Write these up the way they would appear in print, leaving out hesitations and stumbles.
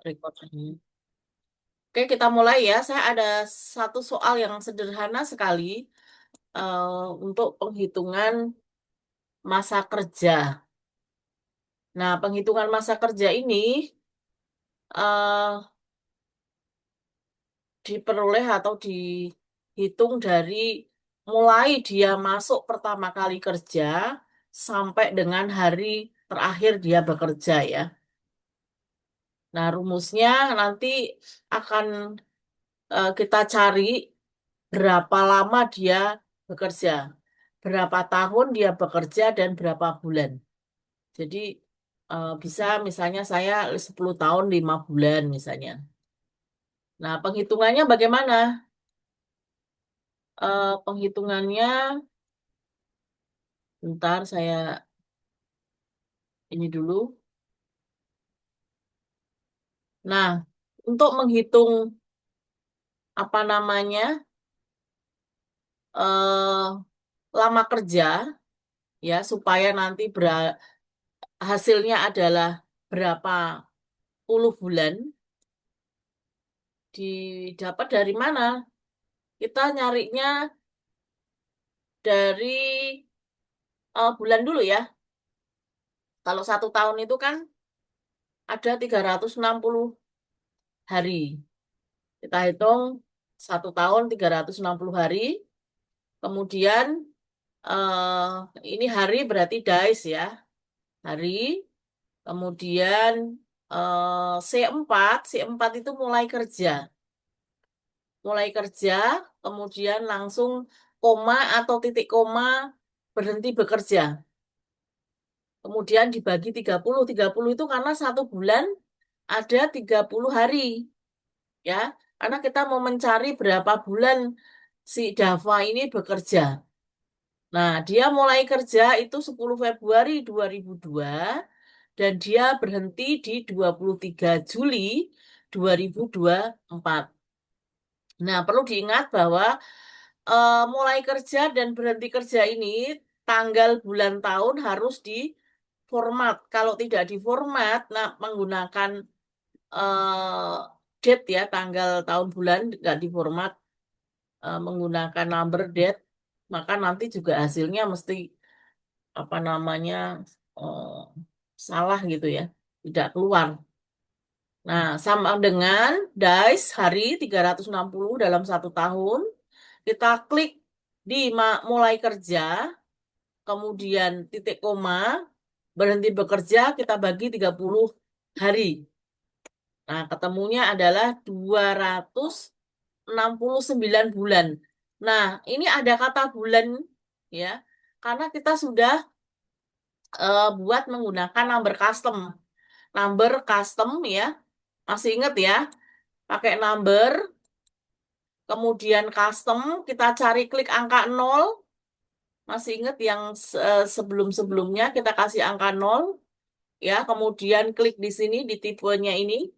Record. Oke, kita mulai ya. Saya ada satu soal yang sederhana sekali eh, untuk penghitungan masa kerja. Nah, penghitungan masa kerja ini eh, diperoleh atau dihitung dari mulai dia masuk pertama kali kerja sampai dengan hari terakhir dia bekerja ya. Nah, rumusnya nanti akan kita cari berapa lama dia bekerja, berapa tahun dia bekerja, dan berapa bulan. Jadi bisa misalnya saya 10 tahun 5 bulan misalnya. Nah, penghitungannya bagaimana? Penghitungannya, bentar saya ini dulu. Nah, untuk menghitung apa namanya lama kerja ya supaya nanti hasilnya adalah berapa puluh bulan didapat dari mana? Kita nyarinya dari bulan dulu ya. Kalau 1 tahun itu kan ada 360 hari. Kita hitung 1 tahun 360 hari. Kemudian ini hari berarti days ya. Hari. Kemudian C4 itu mulai kerja. Mulai kerja, kemudian langsung koma atau titik koma berhenti bekerja. Kemudian dibagi 30. 30 itu karena 1 bulan ada 30 hari. Ya, karena kita mau mencari berapa bulan si Dava ini bekerja. Nah, dia mulai kerja itu 10 Februari 2002 dan dia berhenti di 23 Juli 2024. Nah, perlu diingat bahwa mulai kerja dan berhenti kerja ini tanggal bulan tahun harus diformat. Kalau tidak diformat, nah menggunakan date ya, tanggal tahun bulan nggak diformat menggunakan number date, maka nanti juga hasilnya mesti apa namanya eh, salah gitu ya, tidak keluar. Nah, sama dengan DICE hari 360 dalam 1 tahun, kita klik di mulai kerja, kemudian titik koma, berhenti bekerja, kita bagi 30 hari. Nah, ketemunya adalah 269 bulan. Nah, ini ada kata bulan ya, karena kita sudah buat menggunakan number custom. Number custom ya, masih ingat ya, pakai number, kemudian custom, kita cari klik angka 0, masih ingat yang sebelum-sebelumnya kita kasih angka 0, ya, kemudian klik di sini, di tipenya ini,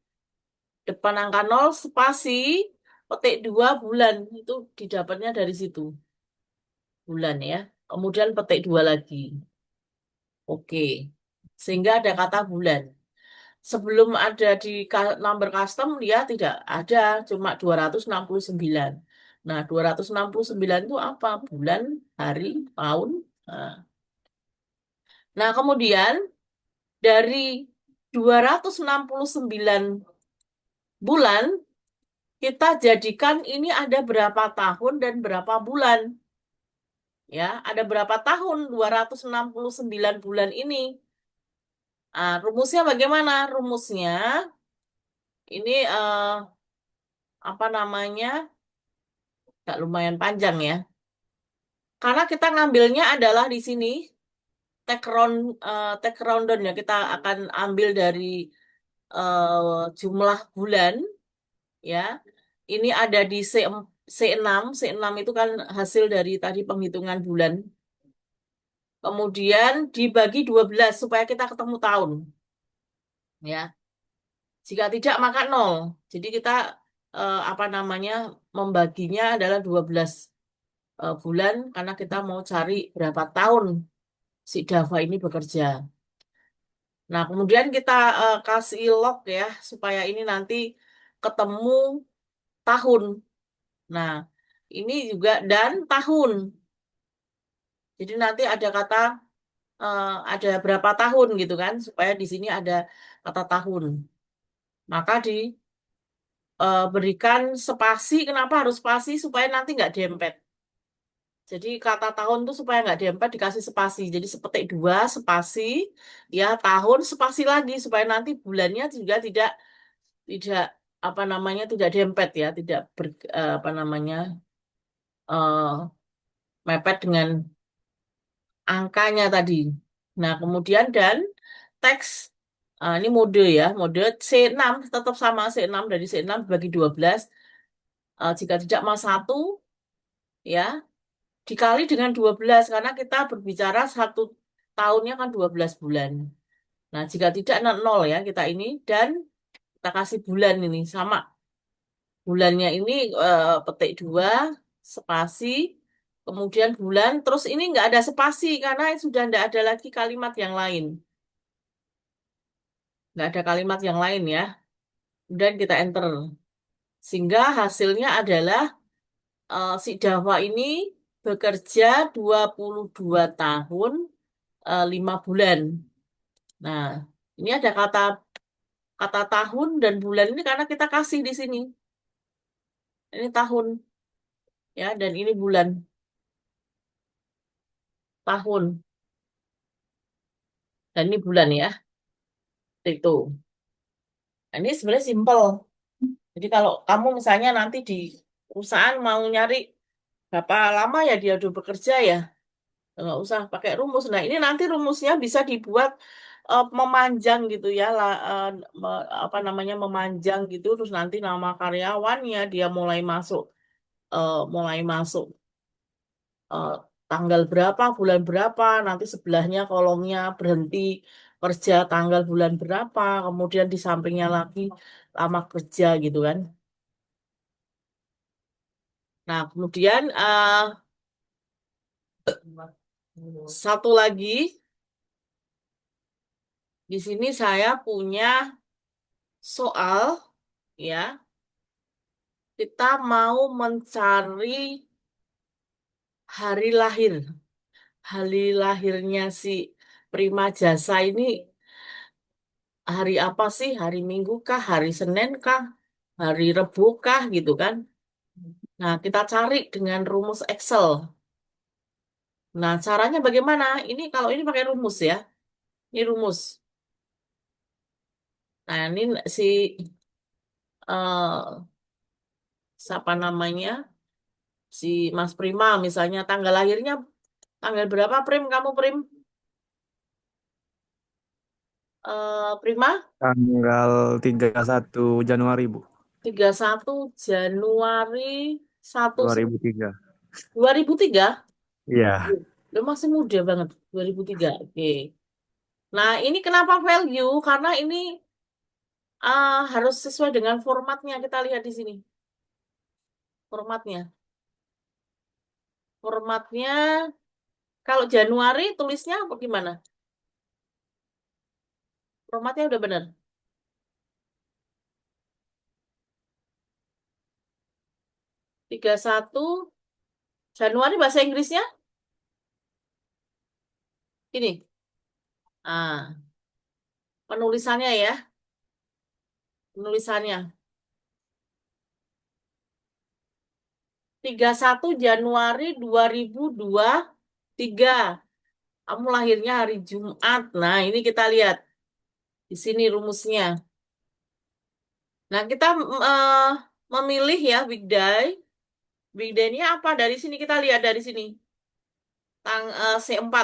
depan angka 0, spasi, petik 2 bulan, itu didapatnya dari situ, bulan ya. Kemudian petik 2 lagi. Oke. Sehingga ada kata bulan. Sebelum ada di number custom, dia tidak ada, cuma 269. Nah, 269 itu apa? Bulan, hari, tahun. Nah, kemudian dari 269 bulan, kita jadikan ini ada berapa tahun dan berapa bulan. Ya, ada berapa tahun 269 bulan ini? Nah, rumusnya bagaimana? Rumusnya ini apa namanya? Nggak lumayan panjang ya. Karena kita ngambilnya adalah di sini take rundown ya. Kita akan ambil dari jumlah bulan ya. Ini ada di C6. C6 itu kan hasil dari tadi penghitungan bulan. Kemudian dibagi 12 supaya kita ketemu tahun ya. Jika tidak maka nol. Jadi kita apa namanya membaginya adalah 12 bulan karena kita mau cari berapa tahun si Dava ini bekerja. Nah, kemudian kita kasih log ya, supaya ini nanti ketemu tahun. Nah, ini juga dan tahun. Jadi nanti ada kata ada berapa tahun gitu kan, supaya di sini ada kata tahun. Maka diberikan spasi. Kenapa harus spasi? Supaya nanti nggak dempet. Jadi kata tahun tuh supaya nggak dempet dikasih spasi. Jadi sepetik dua spasi, ya tahun spasi lagi supaya nanti bulannya juga tidak tidak apa namanya tidak dempet ya, tidak apa namanya eh, mepet dengan angkanya tadi. Nah, kemudian dan teks ini mode ya, mode C6 tetap sama C6 dari C6 bagi 12. Jika tidak mas satu ya dikali dengan 12 karena kita berbicara satu tahunnya kan 12 bulan. Nah, jika tidak nol ya kita ini dan kita kasih bulan ini sama. Bulannya ini petik dua spasi kemudian bulan terus ini nggak ada spasi karena sudah nggak ada lagi kalimat yang lain. Nggak ada kalimat yang lain ya. Dan kita enter. Sehingga hasilnya adalah si Dava ini bekerja 22 tahun 5 bulan. Nah, ini ada kata kata tahun dan bulan ini karena kita kasih di sini. Ini tahun ya dan ini bulan tahun dan ini bulan ya. Itu. Nah, ini sebenarnya simpel. Jadi kalau kamu misalnya nanti di perusahaan mau nyari berapa lama ya dia udah bekerja ya, nggak usah pakai rumus. Nah, ini nanti rumusnya bisa dibuat memanjang gitu ya, apa namanya memanjang gitu. Terus nanti nama karyawannya dia mulai masuk eh, tanggal berapa, bulan berapa. Nanti sebelahnya kolomnya berhenti kerja tanggal bulan berapa. Kemudian di sampingnya lagi lama kerja gitu kan. Nah, kemudian satu lagi di sini saya punya soal ya. Kita mau mencari hari lahir. Hari lahirnya si Prima Jasa ini hari apa sih? Hari Minggu kah? Hari Senin kah? Hari Rebu kah? Gitu kan. Nah, kita cari dengan rumus Excel. Nah, caranya bagaimana? Ini kalau ini pakai rumus ya. Ini rumus. Nah, ini si eh siapa namanya? Si Mas Prima misalnya tanggal lahirnya tanggal berapa Prim? Kamu Prim? Prima? Tanggal 31 Januari, Bu. 31 Januari satu 2003. 2003. Iya. Lu masih muda banget 2003. Oke. Nah, ini kenapa value? Karena ini harus sesuai dengan formatnya. Kita lihat di sini. Formatnya. Formatnya kalau Januari tulisnya apa gimana? Formatnya udah benar. 31 Januari bahasa Inggrisnya ini. Ah, penulisannya ya. Penulisannya. 31 Januari 2023. Kamu lahirnya hari Jumat. Nah, ini kita lihat. Di sini rumusnya. Nah, kita memilih ya weekday. Weekday-nya apa? Dari sini kita lihat dari sini. C4.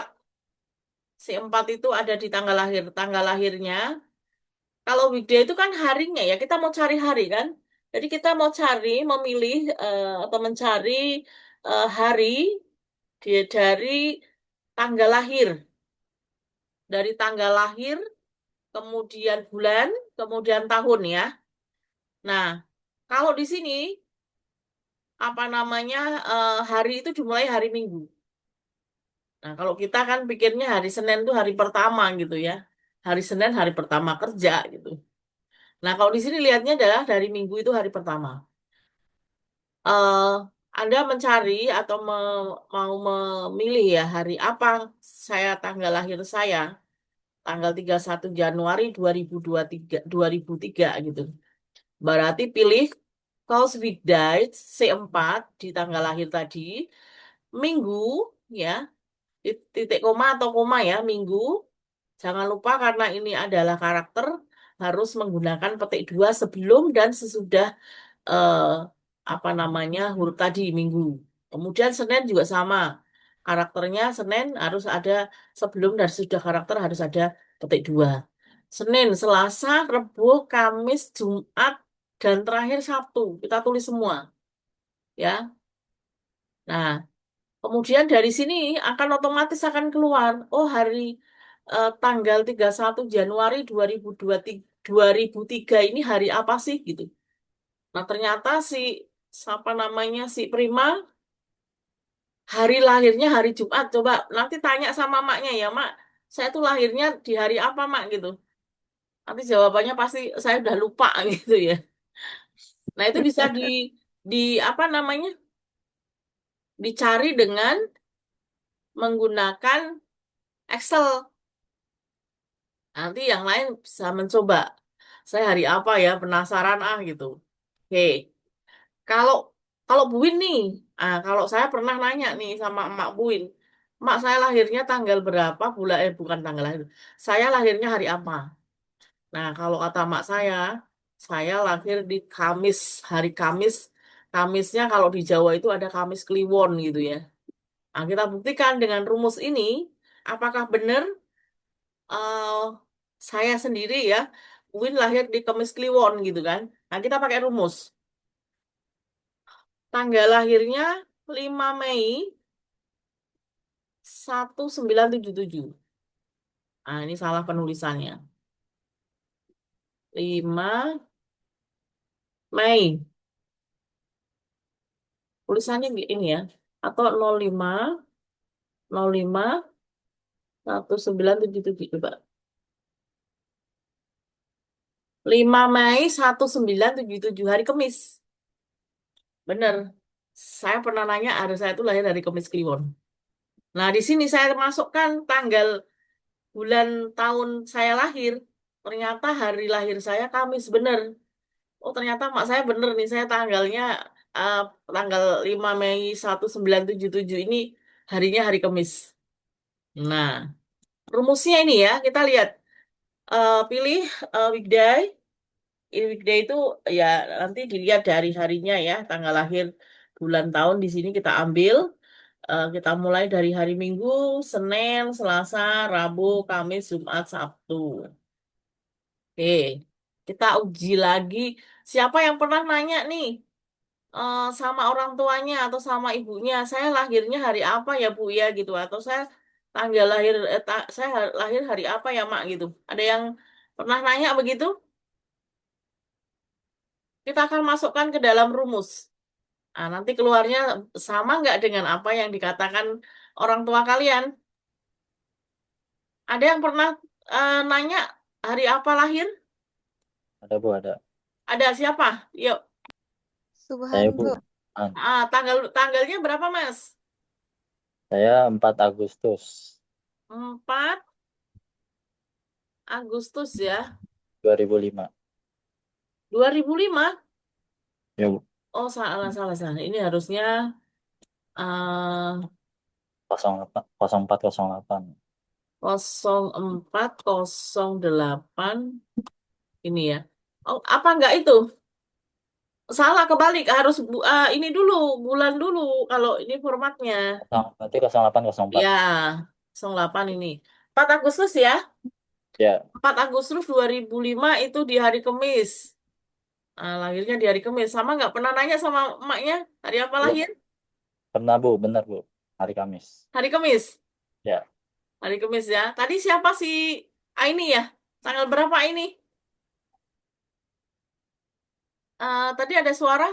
C4 itu ada di tanggal lahir. Tanggal lahirnya. Kalau weekday itu kan harinya ya. Kita mau cari hari kan. Jadi kita mau cari, memilih atau mencari hari dari tanggal lahir. Dari tanggal lahir, kemudian bulan, kemudian tahun ya. Nah, kalau di sini apa namanya hari itu dimulai hari Minggu. Nah, kalau kita kan pikirnya hari Senin itu hari pertama gitu ya. hari Senin hari pertama kerja gitu. Nah, kalau di sini lihatnya adalah dari Minggu itu hari pertama. eh Anda mencari atau mau memilih ya hari apa saya tanggal lahir saya, tanggal 31 Januari 2023, 2003 gitu. Berarti pilih Cause Weekday C4 di tanggal lahir tadi, Minggu ya, titik koma atau koma ya, Minggu. Jangan lupa karena ini adalah karakter harus menggunakan petik dua sebelum dan sesudah eh, apa namanya huruf tadi minggu. Kemudian Senin juga sama. Karakternya Senin harus ada sebelum dan sesudah karakter harus ada petik dua. Senin, Selasa, Rabu, Kamis, Jumat, dan terakhir Sabtu. Kita tulis semua, ya. Nah, kemudian dari sini akan otomatis akan keluar. Oh, hari tanggal 31 Januari 2023 ini hari apa sih gitu. Nah, ternyata siapa namanya si Prima hari lahirnya hari Jumat. Coba nanti tanya sama maknya ya, Mak. Saya tuh lahirnya di hari apa, Mak gitu. Nanti jawabannya pasti saya udah lupa gitu ya. Nah, itu bisa di apa namanya? Dicari dengan menggunakan Excel. Nanti yang lain bisa mencoba. Saya hari apa ya? Penasaran ah gitu. Oke. Kalau kalau Buin nih, kalau saya pernah nanya nih sama emak Buin, emak saya lahirnya tanggal berapa? Bukan tanggal lahir. Saya lahirnya hari apa? Nah, kalau kata emak saya lahir di Kamis, hari Kamis. Kamisnya kalau di Jawa itu ada Kamis Kliwon gitu ya. Nah, kita buktikan dengan rumus ini, apakah benar eh, saya sendiri ya, Buin lahir di Kamis Kliwon gitu kan? Nah, kita pakai rumus. Tanggal lahirnya 5 Mei 1977. Nah, ini salah penulisannya. 5 Mei. Tulisannya ini ya. Atau 05 05 1977 coba. 5 Mei 1977 hari Kamis. Bener. Saya pernah nanya ada saya itu lahir dari Kamis Kliwon. Nah, di sini saya masukkan tanggal bulan tahun saya lahir. Ternyata hari lahir saya Kamis bener. Oh ternyata mak saya bener nih, saya tanggalnya eh, tanggal 5 Mei 1977 ini harinya hari Kamis. Nah, rumusnya ini ya, kita lihat. Pilih weekday. Ini weekday itu ya nanti dilihat dari harinya ya, tanggal lahir, bulan tahun di sini kita ambil. Kita mulai dari hari Minggu, Senin, Selasa, Rabu, Kamis, Jumat, Sabtu. Oke, kita uji lagi. Siapa yang pernah nanya nih? Sama orang tuanya atau sama ibunya, saya lahirnya hari apa ya Bu ya gitu, atau saya tanggal lahir saya lahir hari apa ya Mak gitu. Ada yang pernah nanya begitu? Kita akan masukkan ke dalam rumus. Nah, nanti keluarnya sama nggak dengan apa yang dikatakan orang tua kalian? Ada yang pernah nanya hari apa lahir? Ada Bu, ada. Ada siapa? Yuk, Saya Subhan, Bu. Bu. tanggalnya berapa Mas? Saya 4 Agustus 4 Agustus ya, 2005. 2005. Ya Bu. Oh, salah, salah, salah. Ini harusnya eh 08 0408. 0408 ini ya. Oh, apa enggak itu? Salah kebalik. Harus ini dulu, bulan dulu kalau ini formatnya. Berarti 0804. Ya, 08 ini. 4 Agustus ya. Ya, 4 Agustus 2005 itu di hari Kamis. Lahirnya di hari Kamis. Sama nggak pernah nanya sama emaknya hari apa belum lahir? pernah Bu, benar Bu. Hari Kamis. Hari Kamis. Ya, Hari Kamis ya. Tadi siapa sih? Ini ya. Tanggal berapa ini? Tadi ada suara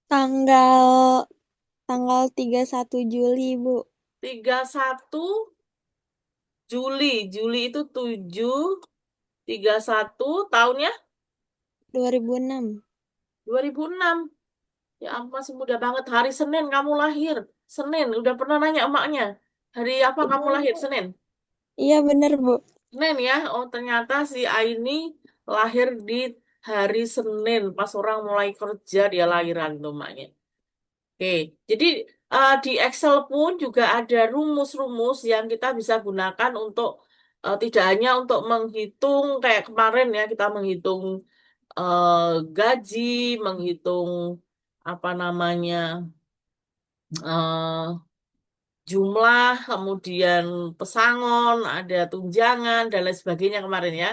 Tanggal tanggal 31 Juli, Bu. 31 Juli itu 731 tahunnya 2006. 2006. Ya ampun, masih muda banget. Hari Senin kamu lahir. Senin, udah pernah nanya emaknya. Hari apa kamu lahir? Senin. Iya bener, Bu. Senin ya. Oh, ternyata si Aini lahir di hari Senin. Pas orang mulai kerja dia lahiran tuh emaknya. Oke, jadi di Excel pun juga ada rumus-rumus yang kita bisa gunakan untuk tidak hanya untuk menghitung kayak kemarin ya kita menghitung eh, gaji, menghitung apa namanya eh, jumlah, kemudian pesangon, ada tunjangan dan lain sebagainya kemarin ya.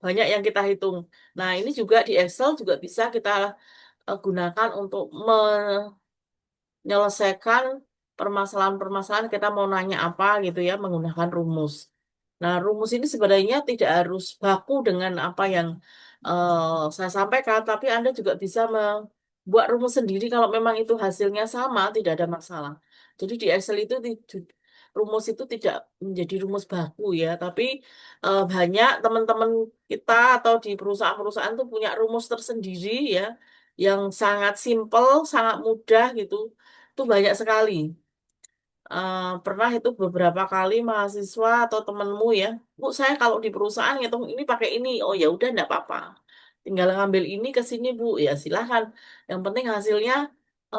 Banyak yang kita hitung. Nah, ini juga di Excel juga bisa kita gunakan untuk menyelesaikan permasalahan-permasalahan kita mau nanya apa gitu ya menggunakan rumus. Nah, rumus ini sebenarnya tidak harus baku dengan apa yang saya sampaikan, tapi Anda juga bisa membuat rumus sendiri kalau memang itu hasilnya sama, tidak ada masalah. Jadi di Excel itu rumus itu tidak menjadi rumus baku ya, tapi banyak teman-teman kita atau di perusahaan-perusahaan tuh punya rumus tersendiri ya, yang sangat simple, sangat mudah gitu. Itu banyak sekali. Pernah itu beberapa kali mahasiswa atau temenmu ya, Bu, saya kalau di perusahaan ngitung ini pakai ini, oh ya udah enggak apa-apa, tinggal ngambil ini ke sini Bu, ya silahkan. Yang penting hasilnya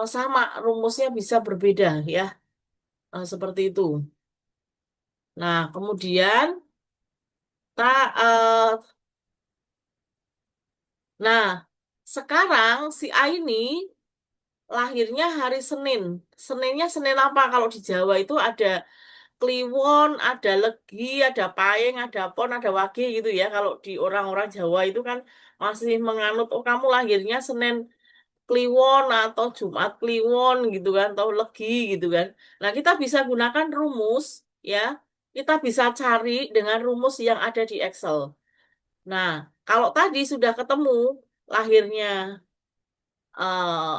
sama, rumusnya bisa berbeda ya. Seperti itu. Nah, kemudian tak, nah sekarang si A ini lahirnya hari Senin. Seninnya Senin apa? Kalau di Jawa itu ada Kliwon, ada Legi, ada Payeng, ada Pon, ada Wage gitu ya. Kalau di orang-orang Jawa itu kan masih menganut, oh kamu lahirnya Senin Kliwon atau Jumat Kliwon gitu kan, atau Legi gitu kan. Nah, kita bisa gunakan rumus ya. Kita bisa cari dengan rumus yang ada di Excel. Nah, kalau tadi sudah ketemu lahirnya eh,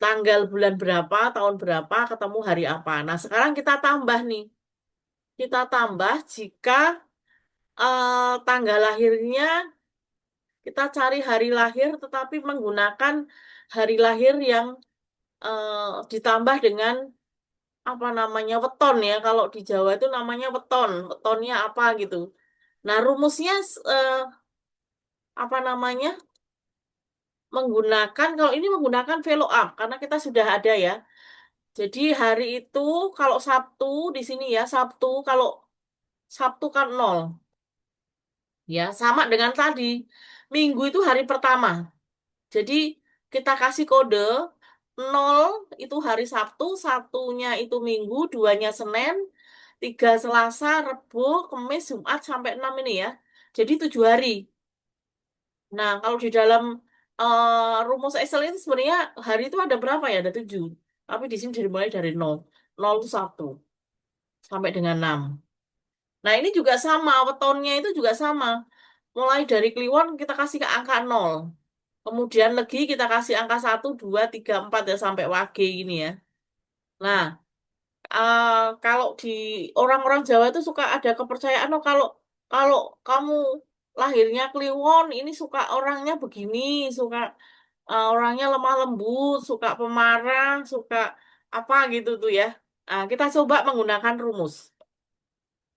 tanggal bulan berapa, tahun berapa, ketemu hari apa. Nah, sekarang kita tambah nih. Kita tambah jika tanggal lahirnya kita cari hari lahir tetapi menggunakan hari lahir yang ditambah dengan apa namanya weton ya. Kalau di Jawa itu namanya weton. Wetonnya apa gitu. Nah, rumusnya apa namanya? Menggunakan kalau ini menggunakan follow up karena kita sudah ada ya. Jadi hari itu kalau Sabtu di sini ya, Sabtu kalau Sabtu kan 0. Ya, sama dengan tadi. Minggu itu hari pertama. Jadi kita kasih kode 0 itu hari Sabtu, satunya itu Minggu, duanya Senin, tiga Selasa, Rebo, Kamis, Jumat sampai 6 ini ya. Jadi 7 hari. Nah, kalau di dalam rumus Excel itu sebenarnya hari itu ada berapa ya? Ada 7. Tapi di sini dimulai dari 0. 0 itu 1 sampai dengan 6. Nah, ini juga sama, wetonnya itu juga sama. Mulai dari Kliwon kita kasih ke angka 0. Kemudian legi kita kasih angka 1, 2, 3, 4 ya sampai wage ini ya. Nah, eh, kalau di orang-orang Jawa itu suka ada kepercayaan oh kalau kalau kamu lahirnya Kliwon ini suka orangnya begini, suka orangnya lemah lembut, suka pemarah, suka apa gitu tuh ya. Nah, kita coba menggunakan rumus.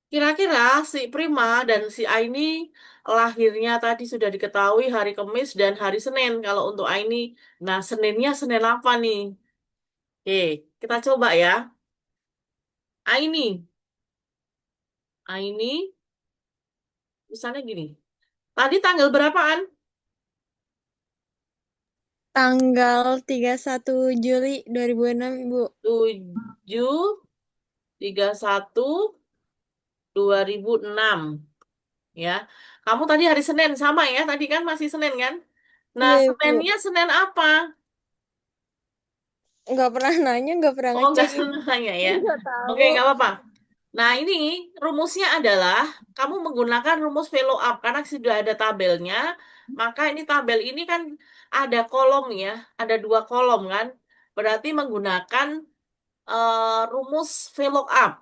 Kira-kira si Prima dan si Aini lahirnya tadi sudah diketahui hari Kamis dan hari Senin. Kalau untuk Aini, nah Seninnya Senin apa nih? Oke, kita coba ya. Aini, Aini, misalnya gini. Tadi tanggal berapaan? Tanggal 31 Juli 2006, Ibu. 7/31/2006 ya. Kamu tadi hari Senin sama ya? Tadi kan masih Senin kan? Nah, Iya, Ibu. Seninnya Senin apa? Nggak pernah nanya, nggak pernah Oh, nggak ngecek, Ibu. salah nanya ya. Nggak Oke, tahu. nggak apa-apa. Nah, ini rumusnya adalah kamu menggunakan rumus follow up karena sudah ada tabelnya. Maka ini tabel ini kan ada kolom ya, ada 2 kolom kan. Berarti menggunakan rumus follow up.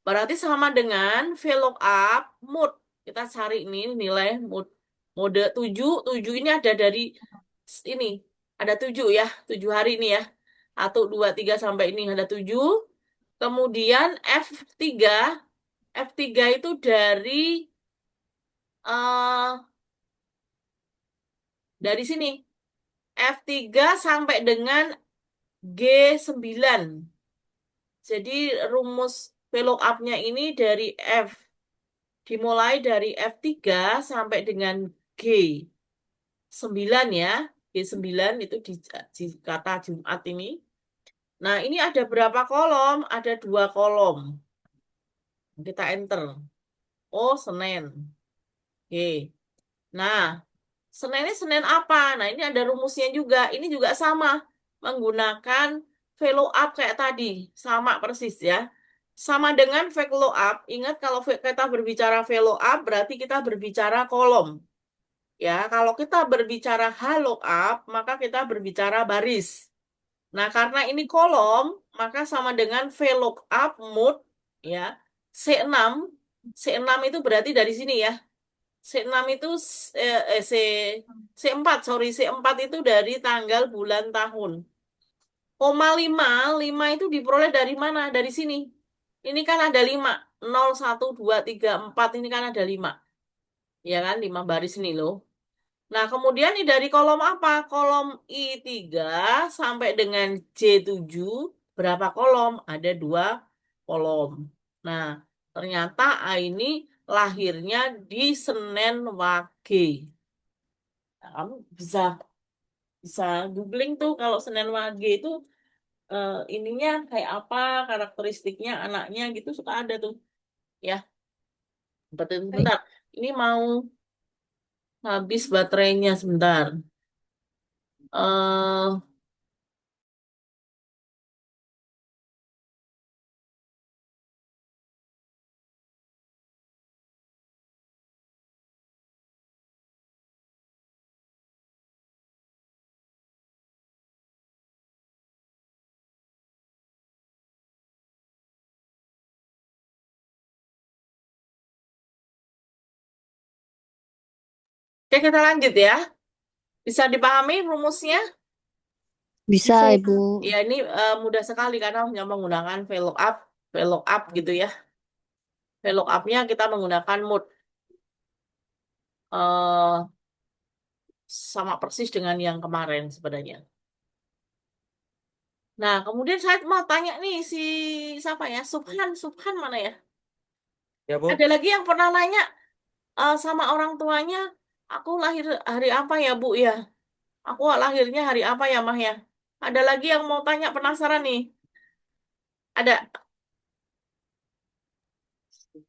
Berarti sama dengan VLOOKUP mood. Kita cari ini nilai mood. Mode 7. 7 ini ada dari ini. Ada 7 ya. 7 hari ini ya. 1, 2, 3 sampai ini ada 7. Kemudian F3. F3 itu eh dari sini. F3 sampai dengan G9. Jadi rumus VLOOKUP-nya ini dari F. Dimulai dari F3 sampai dengan G9 ya. G9 itu di kata Jumat ini. Nah, ini ada berapa kolom? Ada 2 kolom. Kita enter. Oh, Senin. Oke. Nah, Senin ini Senin apa? Nah, ini ada rumusnya juga. Ini juga sama. Menggunakan VLOOKUP kayak tadi. Sama persis ya. Sama dengan VLOOKUP. Ingat kalau kita berbicara VLOOKUP berarti kita berbicara kolom. Ya, kalau kita berbicara HLOOKUP, maka kita berbicara baris. Nah, karena ini kolom, maka sama dengan VLOOKUP mood ya. C6, C6 itu berarti dari sini ya. C6 itu eh, eh, C C4, sorry, C4 itu dari tanggal bulan tahun. Koma 5, 5 itu diperoleh dari mana? Dari sini. Ini kan ada 5. 0, 1, 2, 3, 4 ini kan ada 5. Ya kan, 5 baris ini loh. Nah, kemudian ini dari kolom apa? Kolom I3 sampai dengan J7. Berapa kolom? Ada 2 kolom. Nah, ternyata A ini lahirnya di Senen Wage. Nah, kamu bisa bisa googling tuh kalau Senen Wage itu ininya kayak apa, karakteristiknya anaknya gitu suka ada tuh. Ya, sebentar, Baik. sebentar. Ini mau habis baterainya sebentar. eh Oke, kita lanjut ya. Bisa dipahami rumusnya? Bisa, Bisa, Ibu. Ya, ini mudah sekali karena hanya menggunakan VLOOKUP, VLOOKUP gitu ya. VLOOKUP-nya kita menggunakan mood. eh Sama persis dengan yang kemarin sebenarnya. Nah, kemudian saya mau tanya nih si siapa ya? Subhan, Subhan mana ya? Ya, Bu. Ada lagi yang pernah nanya sama orang tuanya, aku lahir hari apa ya, Bu ya? Aku lahirnya hari apa ya, Mah ya? Ada lagi yang mau tanya penasaran nih. Ada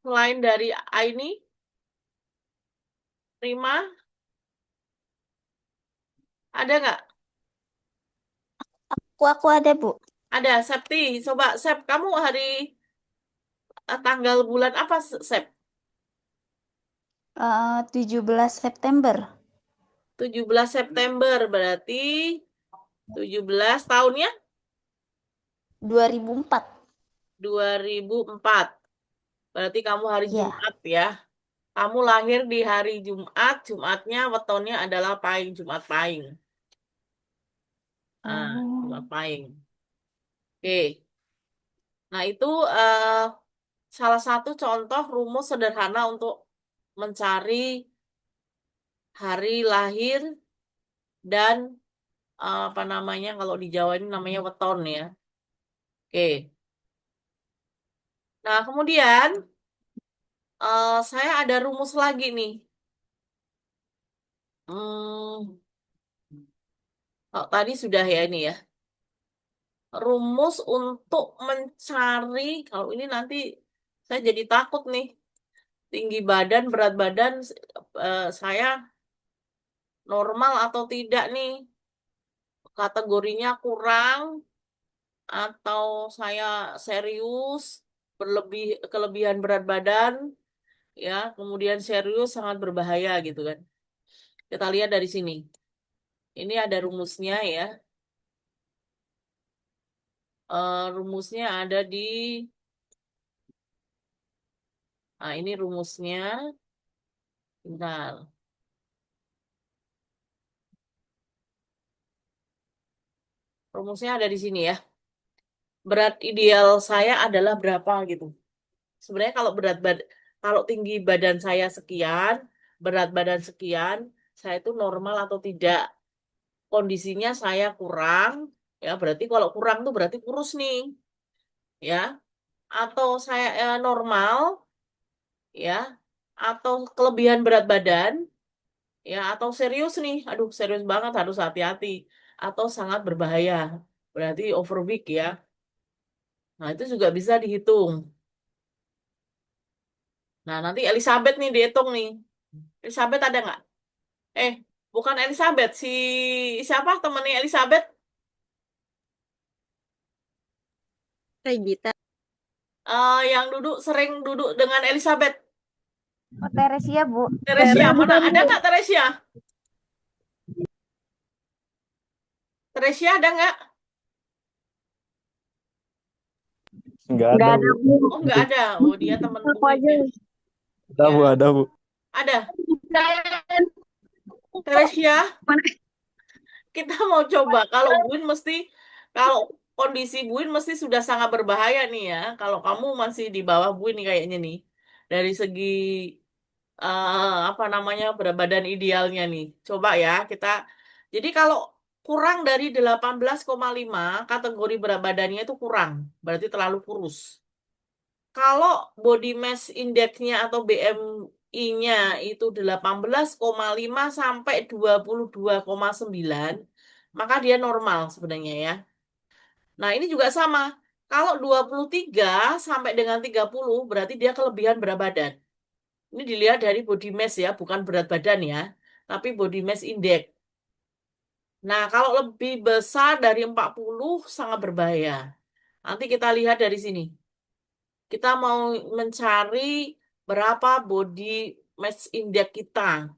selain dari Aini, Rima, ada nggak? Aku ada, Bu. Ada, Septi. Coba, Sep, kamu hari tanggal bulan apa, Sep? 17 September 17 September, berarti 17 tahunnya 2004. 2004. Berarti kamu hari Ya. Jumat ya. Kamu lahir di hari Jumat, Jumatnya wetonnya adalah Pahing, Jumat Pahing. Ah, Jumat Oh. Pahing. Oke. Nah, itu salah satu contoh rumus sederhana untuk mencari hari lahir dan apa namanya kalau di Jawa ini namanya weton ya. Oke. Nah, kemudian saya ada rumus lagi nih. Hmm, oh, tadi sudah ya ini ya. Rumus untuk mencari, kalau ini nanti saya jadi takut nih. Tinggi badan, berat badan saya normal atau tidak nih. Kategorinya kurang atau saya serius, kelebihan berat badan, ya, kemudian serius sangat berbahaya gitu kan. Kita lihat dari sini. Ini ada rumusnya ya. Rumusnya ada di Nah, ini rumusnya. Bentar. Rumusnya ada di sini ya. Berat ideal saya adalah berapa gitu. Sebenarnya kalau tinggi badan saya sekian, berat badan sekian, saya itu normal atau tidak. Kondisinya saya kurang, ya berarti kalau kurang tuh berarti kurus nih, ya. Atau saya normal, ya. Atau kelebihan berat badan, ya. Atau serius nih, aduh serius banget harus hati-hati. Atau sangat berbahaya, berarti overweight ya. Nah itu juga bisa dihitung. Nah nanti Elizabeth nih dihitung nih. Elizabeth ada nggak? Eh, bukan Elizabeth, siapa temennya Elizabeth? Regita. Yang sering duduk dengan Elizabeth. Oh, Teresia, Bu. Teresia, mana? Bukan, Ada Bu. nggak Teresia? Teresia ada nggak? Nggak Nggak ada, ada, Bu. Bu. Oh, nggak ada. Oh, dia temen Aku Buin aja. ya. Ada, Ya, Bu, ada, Bu. ada. Teresia, kita mau coba. Kalau kondisi Buin mesti sudah sangat berbahaya nih ya. Kalau kamu masih di bawah Buin nih kayaknya nih. Dari segi apa namanya berat badan idealnya nih. Coba ya kita. Jadi kalau kurang dari 18,5 kategori berat badannya itu kurang, berarti terlalu kurus. Kalau body mass index-nya atau BMI-nya itu 18,5 sampai 22,9, maka dia normal sebenarnya ya. Nah, ini juga sama. Kalau 23 sampai dengan 30 berarti dia kelebihan berat badan. Ini dilihat dari body mass ya, bukan berat badan ya, tapi body mass index. Nah, kalau lebih besar dari 40 sangat berbahaya. Nanti kita lihat dari sini. Kita mau mencari berapa body mass index kita.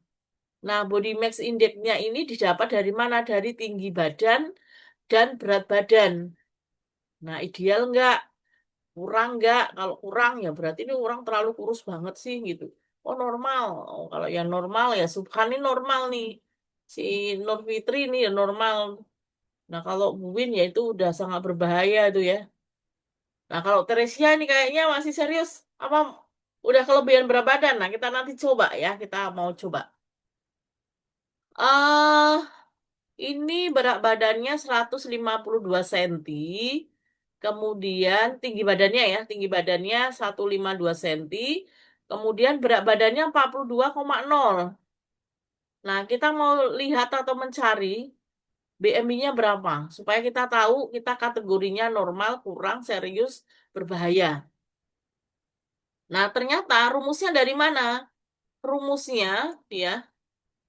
Nah, body mass index-nya ini didapat dari mana? Dari tinggi badan dan berat badan. Nah, ideal nggak? Kurang nggak? Kalau kurang ya berarti ini orang terlalu kurus banget sih gitu. Oh normal. Oh, kalau yang normal ya Subhan ini normal nih. Si Nur Fitri ini ya normal. Nah kalau Buwin ya itu udah sangat berbahaya itu ya. Nah kalau Teresia ini kayaknya masih serius. Apa udah kelebihan berat badan? Nah kita nanti coba ya. Kita mau coba. eh ini berat badannya 152 cm. Kemudian tinggi badannya ya, tinggi badannya 152 cm. Kemudian berat badannya 42,0. Nah, kita mau lihat atau mencari BMI-nya berapa supaya kita tahu kita kategorinya normal, kurang, serius, berbahaya. Nah, ternyata rumusnya dari mana? Rumusnya ya,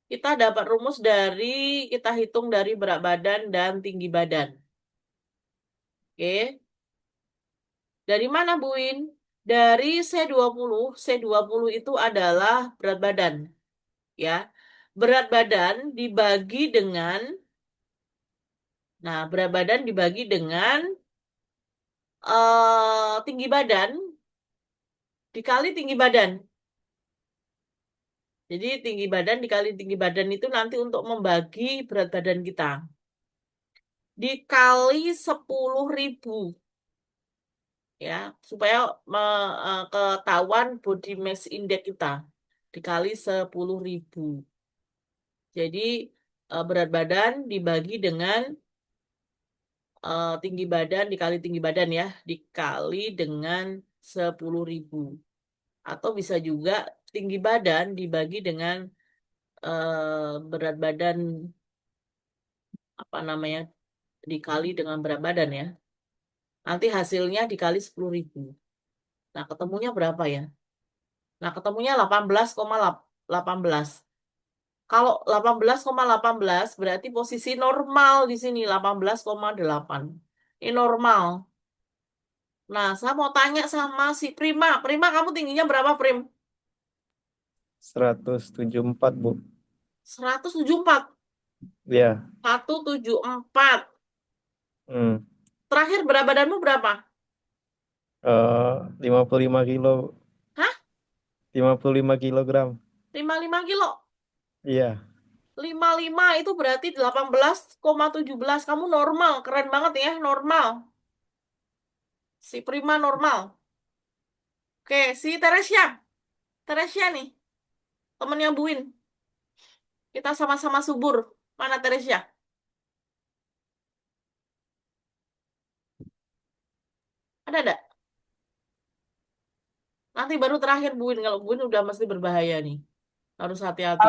kita dapat rumus dari kita hitung dari berat badan dan tinggi badan. Oke. Dari mana, Buin? Dari C20. C20 itu adalah berat badan. Ya. Berat badan dibagi dengan, nah, berat badan dibagi dengan tinggi badan dikali tinggi badan. Jadi tinggi badan dikali tinggi badan itu nanti untuk membagi berat badan kita. Dikali 10.000. Ya, supaya ketahuan body mass index kita dikali 10.000. Jadi berat badan dibagi dengan tinggi badan dikali tinggi badan ya, dikali dengan 10.000. Atau bisa juga tinggi badan dibagi dengan berat badan apa namanya dikali dengan berat badan ya. Nanti hasilnya dikali 10.000. Nah, ketemunya berapa ya? Nah, ketemunya 18,18. Kalau 18,18 berarti posisi normal di sini 18,8. Ini normal. Nah, saya mau tanya sama si Prima. Prima, kamu tingginya berapa, Prim? 174, Bu. 174. Ya. 174. Hmm. Terakhir berat badanmu berapa? 55 kilo. Hah? 55 kilogram. 55 kilo. Iya. 55 itu berarti 18,17. Kamu normal, keren banget ya, normal. Si Prima normal. Oke, si Teresia. Teresia nih, temennya Buin. Kita sama-sama subur. Mana Teresia? Ada? Nanti baru terakhir Buin. Kalau Buin udah mesti berbahaya nih. Harus hati-hati.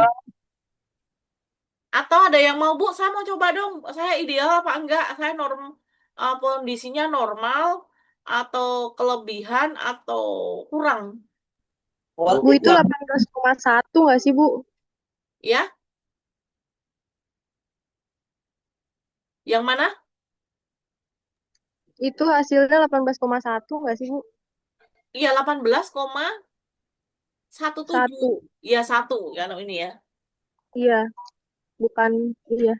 Atau ada yang mau, Bu, saya mau coba dong. Saya ideal apa enggak? Saya kondisinya normal atau kelebihan atau kurang? Bu, itu 18,1 nggak sih, Bu? Ya, yang mana? Itu hasilnya 18,1 nggak sih, Bu? Iya, 18,17. 1. Iya, 1 kalau ini ya. Iya, bukan. Iya.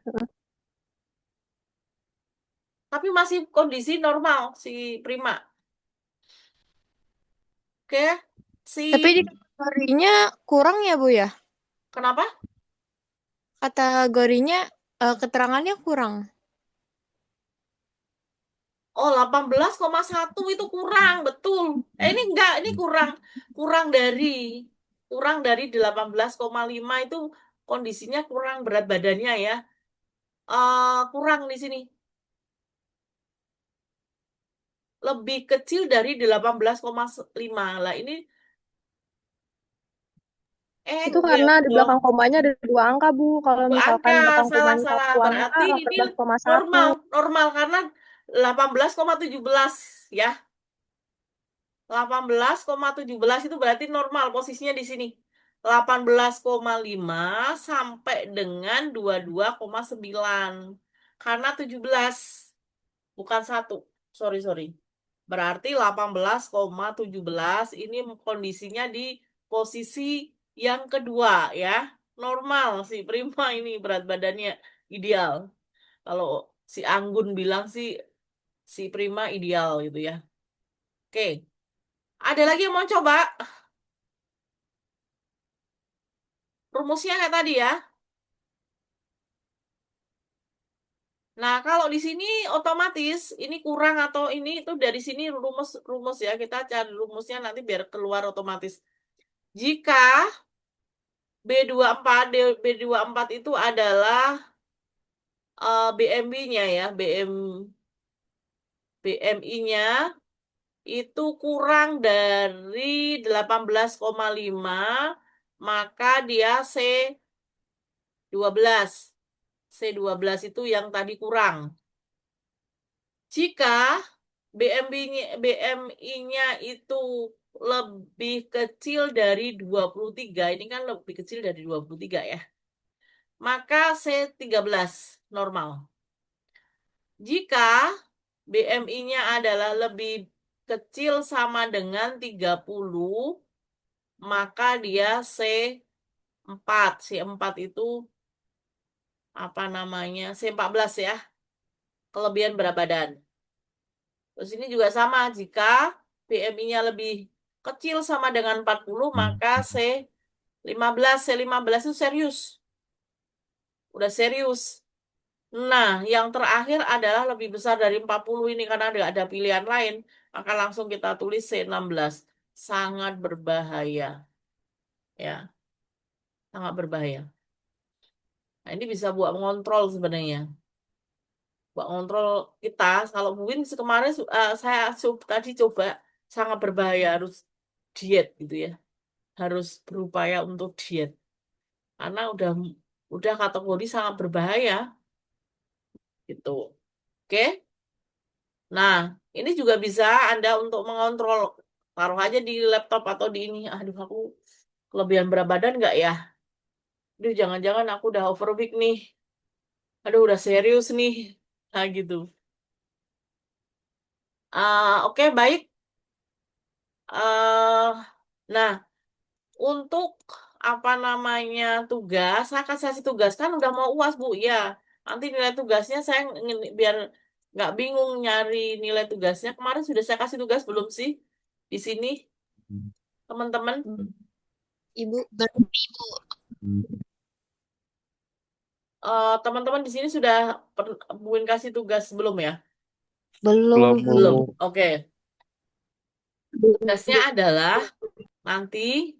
Tapi masih kondisi normal si Prima. Oke, Tapi di kategorinya kurang ya, Bu ya? kenapa? Kategorinya keterangannya kurang. Oh, 18,1 itu kurang, betul. Ini enggak, ini kurang dari 18,5 itu kondisinya kurang berat badannya ya. Kurang di sini. Lebih kecil dari 18,5. Lah ini Itu enggak karena di dong. belakang komanya ada 2 angka, Bu. Kalau Dua misalkan angka, belakang komanya salah. 1 angka, Berarti ini 18,1. normal karena 18,17 ya. 18,17 itu berarti normal posisinya di sini. 18,5 sampai dengan 22,9. Karena 17 bukan 1. Sorry. Berarti 18,17 ini kondisinya di posisi yang kedua ya. Normal sih, Prima ini berat badannya ideal. Kalau si Anggun bilang sih si Prima ideal gitu ya. Oke. Ada lagi yang mau coba? Rumusnya kayak tadi ya. Nah, kalau di sini otomatis ini kurang atau ini itu dari sini rumus ya. Kita cari rumusnya nanti biar keluar otomatis. Jika B24 itu adalah BMI-nya ya, BMI-nya itu kurang dari 18,5, maka dia C12. C12 itu yang tadi kurang. Jika BMI-nya itu lebih kecil dari 23, ini kan lebih kecil dari 23 ya. Maka C13 normal. Jika BMI-nya adalah lebih kecil sama dengan 30, maka dia C4. C4 itu apa namanya? C14 ya. Kelebihan berat badan. Terus ini juga sama, jika BMI-nya lebih kecil sama dengan 40, maka C15 itu serius. Udah serius. Nah, yang terakhir adalah lebih besar dari 40 ini karena ada pilihan lain. Maka langsung kita tulis C16. Sangat berbahaya. Ya, sangat berbahaya. Nah, ini bisa buat mengontrol sebenarnya. Buat ngontrol kita, kalau mungkin kemarin saya tadi coba sangat berbahaya, harus diet gitu ya. Harus berupaya untuk diet. Karena udah kategori sangat berbahaya gitu. Oke? Nah, ini juga bisa Anda untuk mengontrol. Taruh aja di laptop atau di ini. Aduh, aku kelebihan berat badan nggak ya? Aduh, jangan-jangan aku udah overweight nih. Aduh, udah serius nih. Nah, gitu. Oke, baik. eh nah, untuk apa namanya tugas, saya kasih tugas kan udah mau UAS, Bu. Ya, nanti nilai tugasnya saya biar nggak bingung nyari nilai tugasnya. Kemarin sudah saya kasih tugas belum sih di sini, teman-teman? Ibu. Teman-teman di sini sudah Buin kasih tugas belum ya? Belum, Belum, Bu. Belum. Bu. Oke. Tugasnya adalah nanti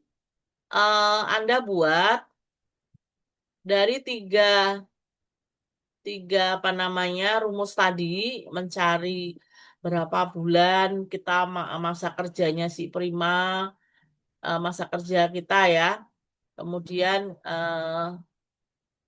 Anda buat dari tiga apa namanya rumus tadi, mencari berapa bulan kita masa kerjanya si Prima, masa kerja kita ya, kemudian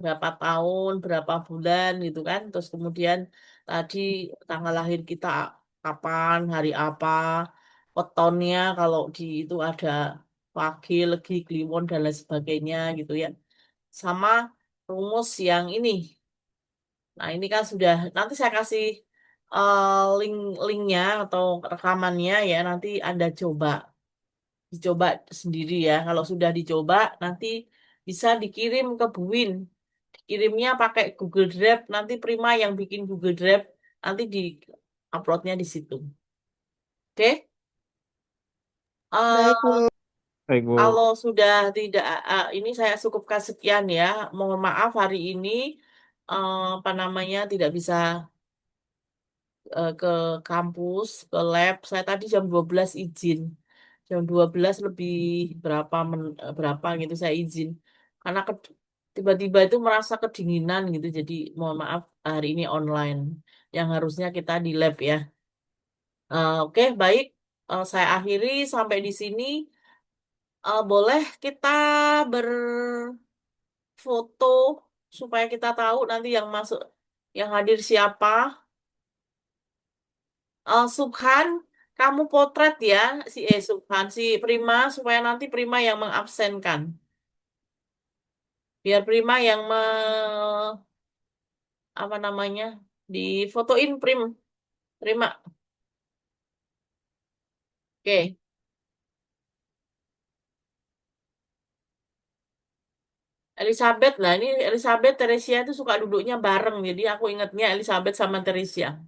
berapa tahun, berapa bulan gitu kan, terus kemudian tadi tanggal lahir kita kapan, hari apa, wetonnya kalau di itu ada Wage, Legi, Kliwon dan lain sebagainya gitu ya, sama rumus yang ini. Nah, ini kan sudah nanti saya kasih link-linknya atau rekamannya ya, nanti Anda dicoba sendiri ya. Kalau sudah dicoba, nanti bisa dikirim ke Buin. Dikirimnya pakai Google Drive, nanti Prima yang bikin Google Drive, nanti di uploadnya di situ. Oke? Eh, Baik, Bu. Baik, Bu. kalau sudah tidak, ini saya cukupkan sekian ya. Mohon maaf hari ini apa namanya tidak bisa ke kampus, ke lab. Saya tadi jam 12 izin. Jam 12 lebih berapa gitu saya izin. Karena tiba-tiba itu merasa kedinginan gitu. Jadi mohon maaf hari ini online. Yang harusnya kita di lab ya. Oke, baik. Saya akhiri sampai di sini. Boleh kita berfoto supaya kita tahu nanti yang masuk, yang hadir siapa. Subhan, kamu potret ya Subhan si Prima supaya nanti Prima yang mengabsenkan. Biar Prima yang apa namanya? Difotoin Prima. Oke. Elizabeth lah, ini Elizabeth Teresia itu suka duduknya bareng, jadi aku ingatnya Elizabeth sama Teresia.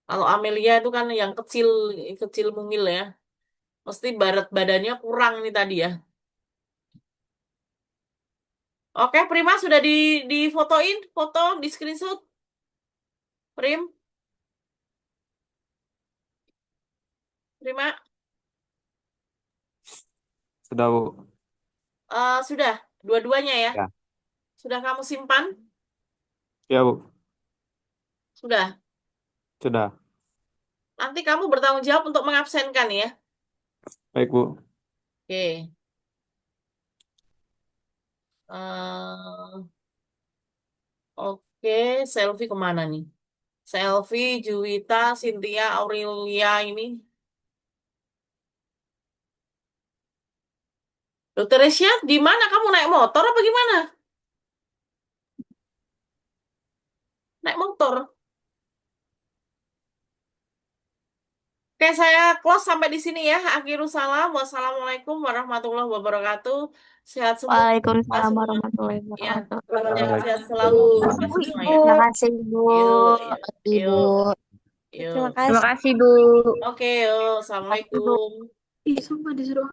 Kalau Amelia itu kan yang kecil kecil mungil ya, mesti barat badannya kurang nih tadi ya. Oke, Prima sudah difotoin, foto di screenshot, Prima. Sudah, Bu. Sudah, dua-duanya ya. Ya. Sudah kamu simpan? Ya, Bu. Sudah. Sudah. Nanti kamu bertanggung jawab untuk mengabsenkan ya. Baik, Bu. Oke. Eh, oke, selfie kemana nih? Selfie, Juwita, Cynthia, Aurelia ini. Dokter Resya, di mana kamu naik motor apa gimana? Naik motor. Oke, saya close sampai di sini ya. Akhirul salam. Wassalamualaikum warahmatullahi wabarakatuh. Sehat semua. Kita Waalaikumsalam semua. warahmatullahi Ya, wabarakatuh. sehat-sehat selalu. Kita Bu, semua Ibu. ya. Terima kasih, Bu. Yuk, yuk, Ibu. yuk, Terima yuk. kasih. Terima kasih, Bu. Oke, yuk. Terima kasih, Bu. Assalamualaikum. Ih, sumpah disuruh